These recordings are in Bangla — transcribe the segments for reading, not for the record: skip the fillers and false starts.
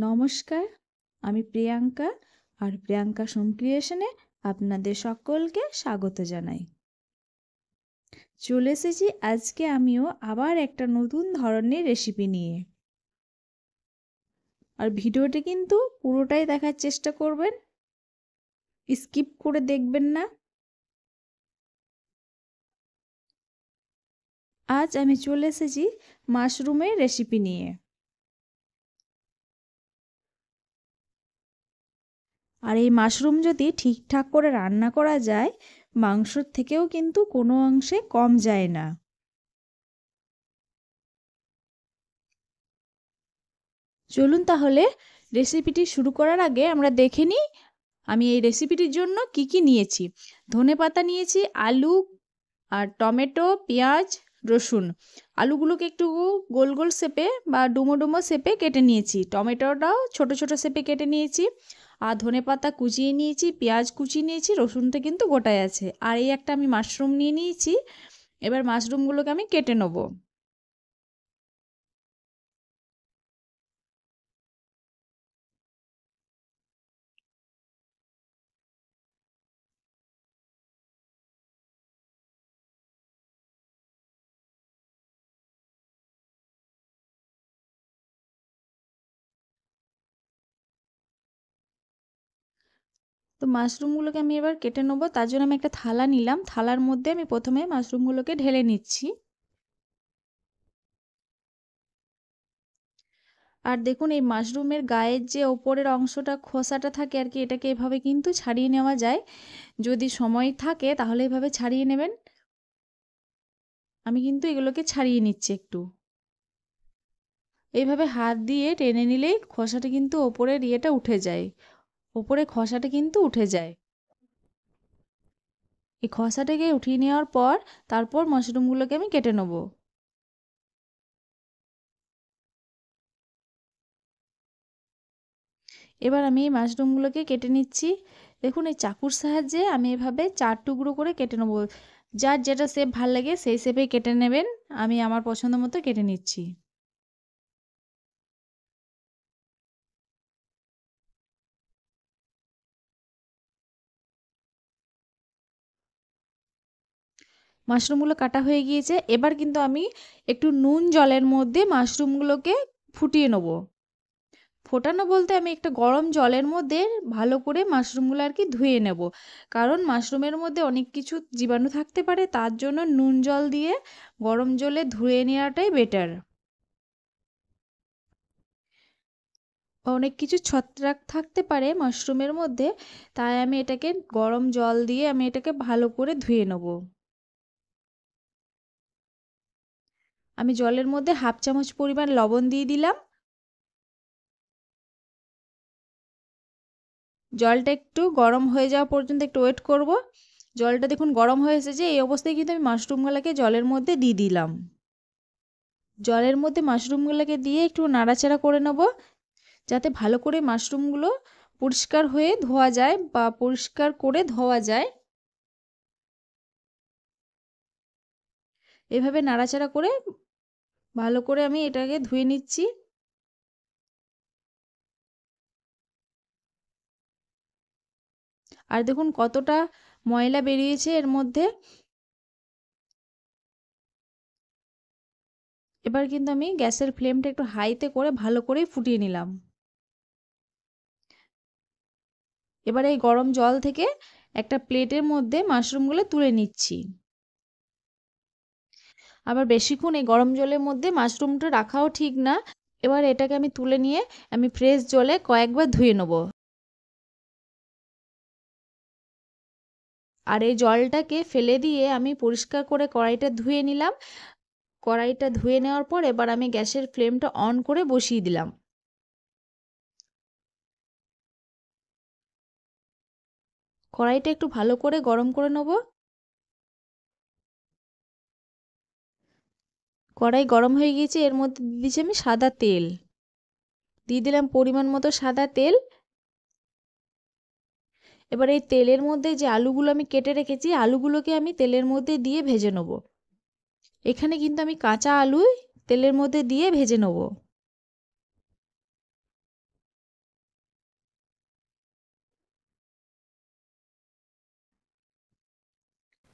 নমস্কার, আমি প্রিয়াঙ্কা আর প্রিয়াঙ্কা হোম ক্রিয়েশনে আপনাদের সকলকে স্বাগত জানাই। চলে এসেছি আজকে আমিও আবার একটা নতুন ধরনের রেসিপি নিয়ে। আর ভিডিওটি কিন্তু পুরোটাই দেখার চেষ্টা করবেন, স্কিপ করে দেখবেন না। আজ আমি চলে এসেছি মাশরুমের রেসিপি নিয়ে। আর এই মাশরুম যদি ঠিকঠাক করে রান্না করা যায়, মাংসর থেকেও কিন্তু কোনো অংশে কম যায় না। চলুন তাহলে রেসিপিটি শুরু করার আগে আমরা দেখে নিই আমি এই রেসিপিটির জন্য কি কি নিয়েছি। ধনেপাতা নিয়েছি, আলু আর টমেটো, পেঁয়াজ, রসুন। আলুগুলোকে একটু গোল গোল শেপে বা ডুমো ডুমো শেপে কেটে নিয়েছি। টমেটোটাও ছোট ছোট শেপে কেটে নিয়েছি। আর ধনেপাতা কুচিয়ে নিয়েছি, পেঁয়াজ কুচিয়ে নিয়েছি, রসুনটা কিন্তু গোটায় আছে। আর এই একটা আমি মাশরুম নিয়ে নিয়েছি। এবার মাশরুমগুলোকে আমি কেটে নেবো। তো মাশরুমগুলোকে আমি এবার কেটে নেবো। তার জন্য আমি একটা থালা নিলাম। থালার মধ্যে আমি প্রথমে মাশরুমগুলোকে ঢেলে নিচ্ছি। আর দেখুন এই মাশরুমের গায়ের যে ওপরের অংশটা খোসাটা থাকে আর কি, এটাকে এভাবে কিন্তু ছাড়িয়ে নেওয়া যায়। যদি সময় থাকে তাহলে এভাবে ছাড়িয়ে নেবেন। আমি কিন্তু এগুলোকে ছাড়িয়ে নিচ্ছি একটু। এইভাবে হাত দিয়ে টেনে নিলেই খোসাটা কিন্তু ওপরের ইয়েটা উঠে যায়। ওপরে খোসাটা কিন্তু উঠে যায়। এই খোসাটাকে উঠিয়ে নেওয়ার পর তারপর মাশরুমগুলোকে আমি কেটে নেবো। এবার আমি এই মাশরুমগুলোকে কেটে নিচ্ছি। দেখুন এই চাকুর সাহায্যে আমি এভাবে 4 টুকরো করে কেটে নেবো। যার যেটা শেপ ভাল লাগে সেই শেপেই কেটে নেবেন। আমি আমার পছন্দ মতো কেটে নিচ্ছি। মাশরুমগুলো কাটা হয়ে গিয়েছে। এবার কিন্তু আমি একটু নুন জলের মধ্যে মাশরুমগুলোকে ফুটিয়ে নেবো। ফোটানো বলতে আমি একটা গরম জলের মধ্যে ভালো করে মাশরুমগুলো আর কি ধুয়ে নেব। কারণ মাশরুমের মধ্যে অনেক কিছু জীবাণু থাকতে পারে, তার জন্য নুন জল দিয়ে গরম জলে ধুয়ে নেওয়াটাই বেটার। অনেক কিছু ছত্রাক থাকতে পারে মাশরুমের মধ্যে, তাই আমি এটাকে গরম জল দিয়ে আমি এটাকে ভালো করে ধুয়ে নেব। আমি জলের মধ্যে 1/2 চামচ পরিমাণ লবণ দিয়ে দিলাম। জলটা একটু গরম হয়ে যাওয়া পর্যন্ত একটু ওয়েট করব। জলটা দেখুন গরম হয়ে এসেছে। এই অবস্থায় কিন্তু আমি মাশরুমগুলোকে জলের মধ্যে দিয়ে দিলাম। জলের মধ্যে মাশরুমগুলোকে দিয়ে একটু নাড়াচাড়া করে নেব, যাতে ভালো করে মাশরুমগুলো পরিষ্কার হয়ে ধোয়া যায় বা পরিষ্কার করে ধোয়া যায়। এভাবে নাড়াচাড়া করে ভালো করে আমি এটাকে ধুয়ে নিচ্ছি। আর দেখুন কতটা ময়লা বেরিয়েছে এর মধ্যে। এবার কিন্তু আমি গ্যাসের ফ্লেমটা একটু হাইতে করে ভালো করে ফুটিয়ে নিলাম। এবার এই গরম জল থেকে একটা প্লেটের মধ্যে মাশরুমগুলো তুলে নিচ্ছি। আবার বেশিক্ষণ এই গরম জলের মধ্যে মাশরুমটা রাখাও ঠিক না। এবার এটাকে আমি তুলে নিয়ে আমি ফ্রেশ জলে কয়েকবার ধুয়ে নেব। আর এই জলটাকে ফেলে দিয়ে আমি পরিষ্কার করে কড়াইটা ধুয়ে নিলাম। কড়াইটা ধুয়ে নেওয়ার পর এবার আমি গ্যাসের ফ্লেমটা অন করে বসিয়ে দিলাম। কড়াইটা একটু ভালো করে গরম করে নেব। কড়াই গরম হয়ে গিয়েছে, এর মধ্যে দিয়ে দিচ্ছি আমি সাদা তেল। দিয়ে দিলাম পরিমাণ মতো সাদা তেল। এবার এই তেলের মধ্যে যে আলুগুলো আমি কেটে রেখেছি, আলুগুলোকে আমি তেলের মধ্যে দিয়ে ভেজে নেব। এখানে কিন্তু আমি কাঁচা আলুই তেলের মধ্যে দিয়ে ভেজে নেব।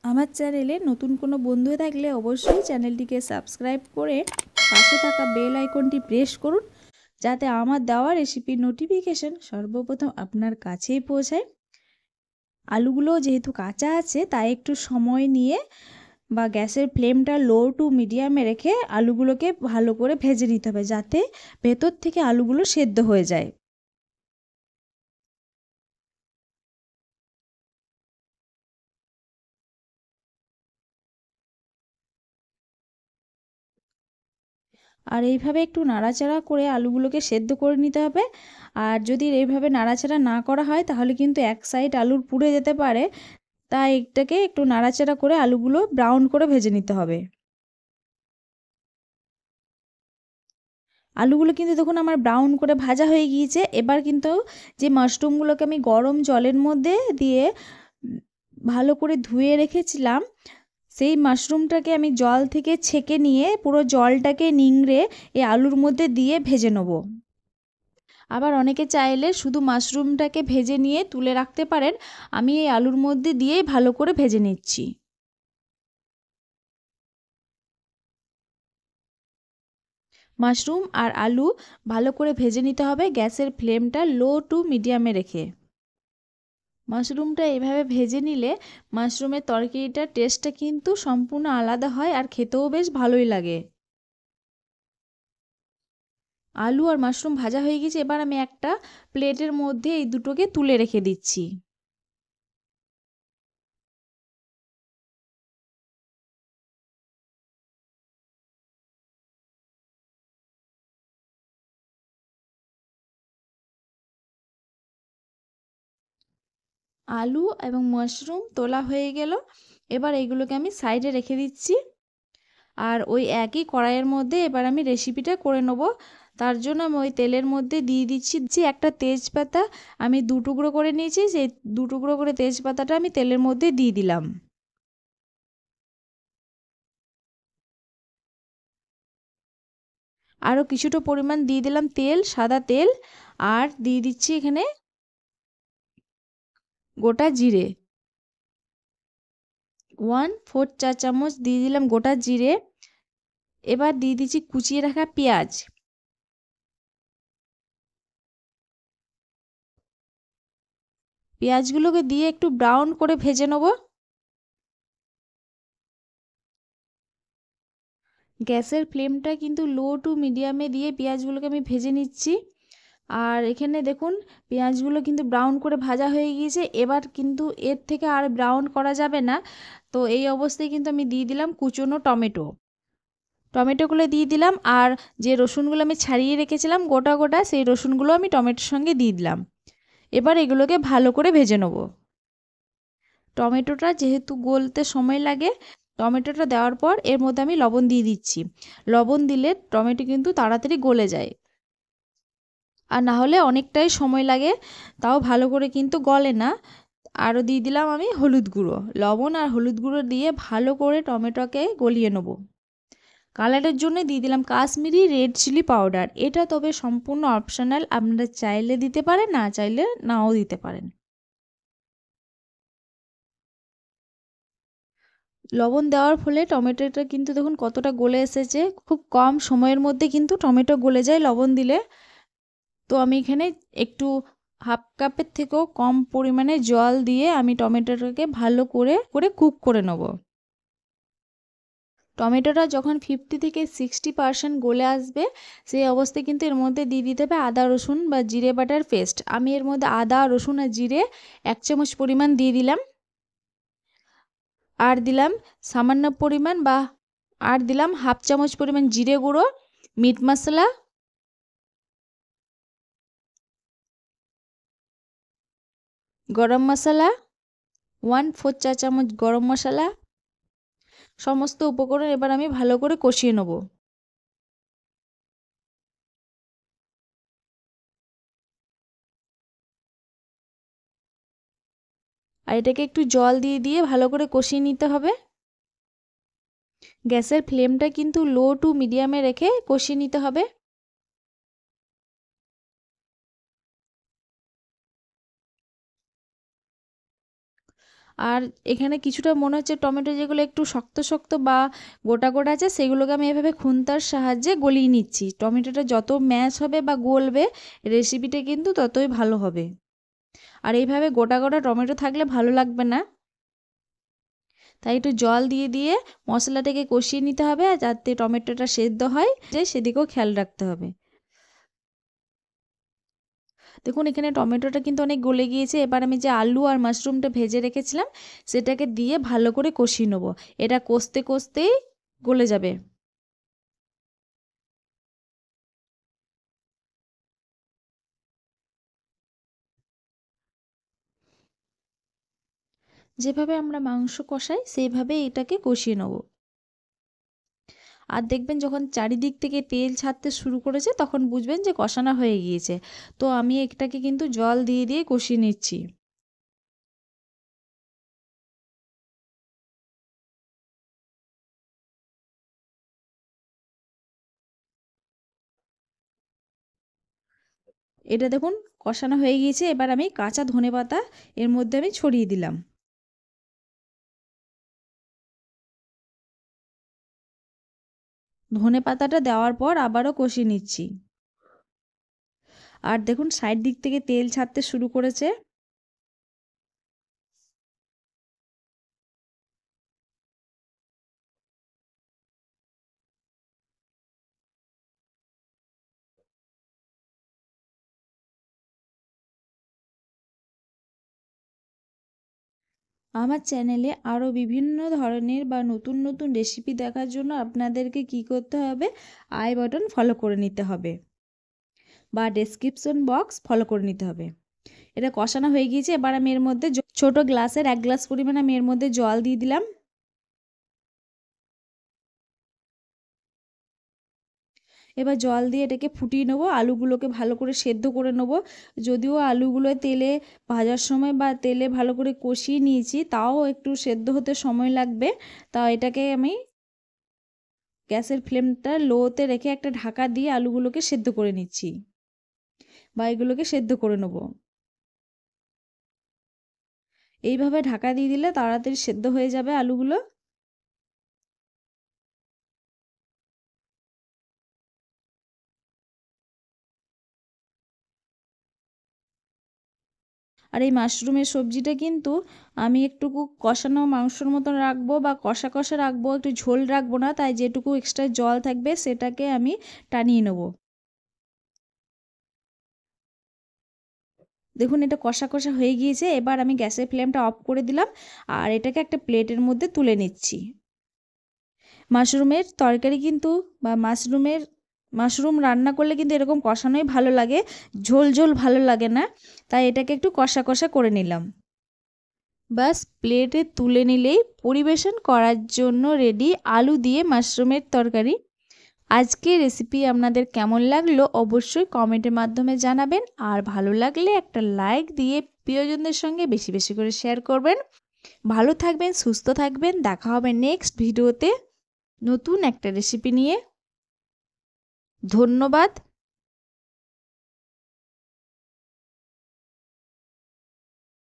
আমার চ্যানেলে নতুন কোনো বন্ধু থাকলে অবশ্যই চ্যানেলটিকে সাবস্ক্রাইব করে পাশে থাকা বেল আইকনটি প্রেস করুন, যাতে আমার দেওয়া রেসিপির নোটিফিকেশন সর্বপ্রথম আপনার কাছেই পৌঁছায়। আলুগুলো যেহেতু কাঁচা আছে তাই একটু সময় নিয়ে বা গ্যাসের ফ্লেমটা লো টু মিডিয়ামে রেখে আলুগুলোকে ভালো করে ভেজে নিতে হবে, যাতে ভেতর থেকে আলুগুলো সেদ্ধ হয়ে যায়। আর এইভাবে একটু নাড়াচাড়া করে আলুগুলোকে সেদ্ধ করে নিতে হবে। আর যদি এইভাবে নাড়াচাড়া না করা হয় তাহলে কিন্তু এক সাইড আলুর পুড়ে যেতে পারে, তাই এটাকে একটু নাড়াচাড়া করে আলুগুলো ব্রাউন করে ভেজে নিতে হবে। আলুগুলো কিন্তু দেখুন আমার ব্রাউন করে ভাজা হয়ে গিয়েছে। এবার কিন্তু যে মাশরুমগুলোকে আমি গরম জলের মধ্যে দিয়ে ভালো করে ধুয়ে রেখেছিলাম, সেই মাশরুমটাকে আমি জল থেকে ছেঁকে নিয়ে পুরো জলটাকে নিংড়ে এই আলুর মধ্যে দিয়ে ভেজে নেব। আবার অনেকে চাইলে শুধু মাশরুমটাকে ভেজে নিয়ে তুলে রাখতে পারেন। আমি এই আলুর মধ্যে দিয়েই ভালো করে ভেজে নিচ্ছি। মাশরুম আর আলু ভালো করে ভেজে নিতে হবে গ্যাসের ফ্লেমটা লো টু মিডিয়ামে রেখে। মাশরুমটা এভাবে ভেজে নিলে মাশরুমের তরকারিটার টেস্টটা কিন্তু সম্পূর্ণ আলাদা হয় আর খেতেও বেশ ভালোই লাগে। আলু আর মাশরুম ভাজা হয়ে গেছে, এবার আমি একটা প্লেটের মধ্যে এই দুটোকে তুলে রেখে দিচ্ছি। আলু এবং মাশরুম তোলা হয়ে গেল, এবার এইগুলোকে আমি সাইডে রেখে দিচ্ছি। আর ওই একই কড়াইয়ের মধ্যে এবার আমি রেসিপিটা করে নেব। তার জন্য আমি ওই তেলের মধ্যে দিয়ে দিচ্ছি যে একটা তেজপাতা আমি 2 টুকরো করে নিয়েছি, সেই 2 টুকরো করে তেজপাতাটা আমি তেলের মধ্যে দিয়ে দিলাম। আরও কিছুটা পরিমাণ দিয়ে দিলাম তেল, সাদা তেল। আর দিয়ে দিচ্ছি এখানে গোটা জিরে, 1/4 চা চামচ দিয়ে দিলাম গোটা জিরে। এবার দিয়ে দিচ্ছি কুচিয়ে রাখা পেঁয়াজ। পেঁয়াজগুলোকে দিয়ে একটু ব্রাউন করে ভেজে নেব। গ্যাসের ফ্লেমটা কিন্তু লো টু মিডিয়ামে দিয়ে পেঁয়াজগুলোকে আমি ভেজে নিচ্ছি। আর এখানে দেখুন পেঁয়াজগুলো কিন্তু ব্রাউন করে ভাজা হয়ে গিয়েছে। এবার কিন্তু এর থেকে আর ব্রাউন করা যাবে না। তো এই অবস্থায় কিন্তু আমি দিয়ে দিলাম কুচনো টমেটো। টমেটোগুলো দিয়ে দিলাম, আর যে রসুনগুলো আমি ছাড়িয়ে রেখেছিলাম গোটা গোটা, সেই রসুনগুলো আমি টমেটোর সঙ্গে দিয়ে দিলাম। এবার এগুলোকে ভালো করে ভেজে নেব। টমেটোটা যেহেতু গলতে সময় লাগে, টমেটোটা দেওয়ার পর এর মধ্যে আমি লবণ দিয়ে দিচ্ছি। লবণ দিলে টমেটো কিন্তু তাড়াতাড়ি গলে যায়, আর না হলে অনেকটাই সময় লাগে, তাও ভালো করে কিন্তু গলে না। আরও দিয়ে দিলাম আমি হলুদ গুঁড়ো। লবণ আর হলুদ গুঁড়ো দিয়ে ভালো করে টমেটোকে গলিয়ে নেব। কালারের জন্য দিয়ে দিলাম কাশ্মীরি রেড চিলি পাউডার। এটা তবে সম্পূর্ণ অপশনাল, আপনারা চাইলে দিতে পারেন, না চাইলে নাও দিতে পারেন। লবণ দেওয়ার ফলে টমেটোটা কিন্তু দেখুন কতটা গলে এসেছে। খুব কম সময়ের মধ্যে কিন্তু টমেটো গলে যায় লবণ দিলে। তো আমি এখানে একটু হাফ কাপের থেকেও কম পরিমাণে জল দিয়ে আমি টমেটোটাকে ভালো করে কুক করে নেব। টমেটোটা যখন 50 থেকে 60% গলে আসবে, সেই অবস্থায় কিন্তু এর মধ্যে দিয়ে দিতে হবে আদা রসুন বা জিরে বাটার পেস্ট। আমি এর মধ্যে আদা রসুন আর জিরে 1 চামচ পরিমাণ দিয়ে দিলাম। আর দিলাম সামান্য পরিমাণ বা আর দিলাম হাফ চামচ পরিমাণ জিরে গুঁড়ো, মিট মশলা, গরম মশলা, 1/4 চা চামচ গরম মশলা। সমস্ত উপকরণ এবার আমি ভালো করে কষিয়ে নেব। আর এটাকে একটু জল দিয়ে দিয়ে ভালো করে কষিয়ে নিতে হবে। গ্যাসের ফ্লেমটা কিন্তু লো টু মিডিয়ামে রেখে কষিয়ে নিতে হবে। আর এখানে কিছুটা মনে হচ্ছে টমেটো যেগুলো একটু শক্ত শক্ত বা গোটা গোটা আছে সেগুলোকে আমি এভাবে খুন্তার সাহায্যে গলিয়ে নিচ্ছি। টমেটোটা যত ম্যাশ হবে বা গলবে রেসিপিটা কিন্তু ততই ভালো হবে। আর এইভাবে গোটা গোটা টমেটো থাকলে ভালো লাগবে না, তাই একটু জল দিয়ে দিয়ে মশলাটাকে কষিয়ে নিতে হবে, আর যাতে টমেটোটা সেদ্ধ হয় যে সেদিকেও খেয়াল রাখতে হবে। দেখুন এখানে টমেটোটা কিন্তু অনেক গলে গিয়েছে। এবার আমি যে আলু আর মাশরুমটা ভেজে রেখেছিলাম সেটাকে দিয়ে ভালো করে কষিয়ে নেবো। এটা কষতে কষতেই গলে যাবে। যেভাবে আমরা মাংস কষাই সেইভাবে এটাকে কষিয়ে নেব। আর দেখবেন যখন চারিদিক থেকে তেল ছাড়তে শুরু করেছে তখন বুঝবেন যে কষানো হয়ে গিয়েছে। তো আমি এটাকে কিন্তু জল দিয়ে দিয়ে কষিয়ে নিচ্ছি। এটা দেখুন কষানো হয়ে গিয়েছে। এবার আমি কাঁচা ধনেপাতা এর মধ্যে আমি ছড়িয়ে দিলাম। ধনেপাতাটা দেওয়ার পর আবারও কষিয়ে নিচ্ছি। আর দেখুন সাইড দিক থেকে তেল ছাড়তে শুরু করেছে। আমার চ্যানেলে আরও বিভিন্ন ধরনের বা নতুন নতুন রেসিপি দেখার জন্য আপনাদেরকে কি করতে হবে, আই বাটন ফলো করে নিতে হবে বা ডেসক্রিপশন বক্স ফলো করে নিতে হবে। এটা কষানো হয়ে গিয়েছে। এবার আমি এর মধ্যে ছোট গ্লাসের 1 গ্লাস পরিমাণ আমি এর মধ্যে জল দিয়ে দিলাম। এবার জল দিয়ে এটাকে ফুটিয়ে নেবো। আলুগুলোকে ভালো করে সেদ্ধ করে নেবো। যদিও আলুগুলো তেলে ভাজার সময় বা তেলে ভালো করে কষিয়ে নিয়েছি, তাও একটু সেদ্ধ হতে সময় লাগবে। তাও এটাকে আমি গ্যাসের ফ্লেমটা লোতে রেখে একটা ঢাকা দিয়ে আলুগুলোকে সেদ্ধ করে নিচ্ছি বা এগুলোকে সেদ্ধ করে নেবো। এইভাবে ঢাকা দিয়ে দিলে তাড়াতাড়ি সেদ্ধ হয়ে যাবে আলুগুলো। আর এই মাশরুমের সবজিটা কিন্তু আমি একটুকু কষানো মাংসর মতন রাখবো বা কষা কষা রাখবো, একটু ঝোল রাখবো না। তাই যেটুকু এক্সট্রা জল থাকবে সেটাকে আমি টানিয়ে নেবো। দেখুন এটা কষা কষা হয়ে গিয়েছে। এবার আমি গ্যাসের ফ্লেমটা অফ করে দিলাম আর এটাকে একটা প্লেটের মধ্যে তুলে নিচ্ছি। মাশরুমের তরকারি কিন্তু বা মাশরুম রান্না করলে কিন্তু এরকম কষানোই ভালো লাগে, ঝোল ঝোল ভালো লাগে না। তাই এটাকে একটু কষা কষা করে নিলাম। ব্যাস প্লেটে তুলে নিলেই পরিবেশন করার জন্য রেডি আলু দিয়ে মাশরুমের তরকারি। আজকের রেসিপি আপনাদের কেমন লাগলো অবশ্যই কমেন্টের মাধ্যমে জানাবেন। আর ভালো লাগলে একটা লাইক দিয়ে প্রিয়জনদের সঙ্গে বেশি বেশি করে শেয়ার করবেন। ভালো থাকবেন, সুস্থ থাকবেন। দেখা হবে নেক্সট ভিডিওতে নতুন একটা রেসিপি নিয়ে। ধন্যবাদ।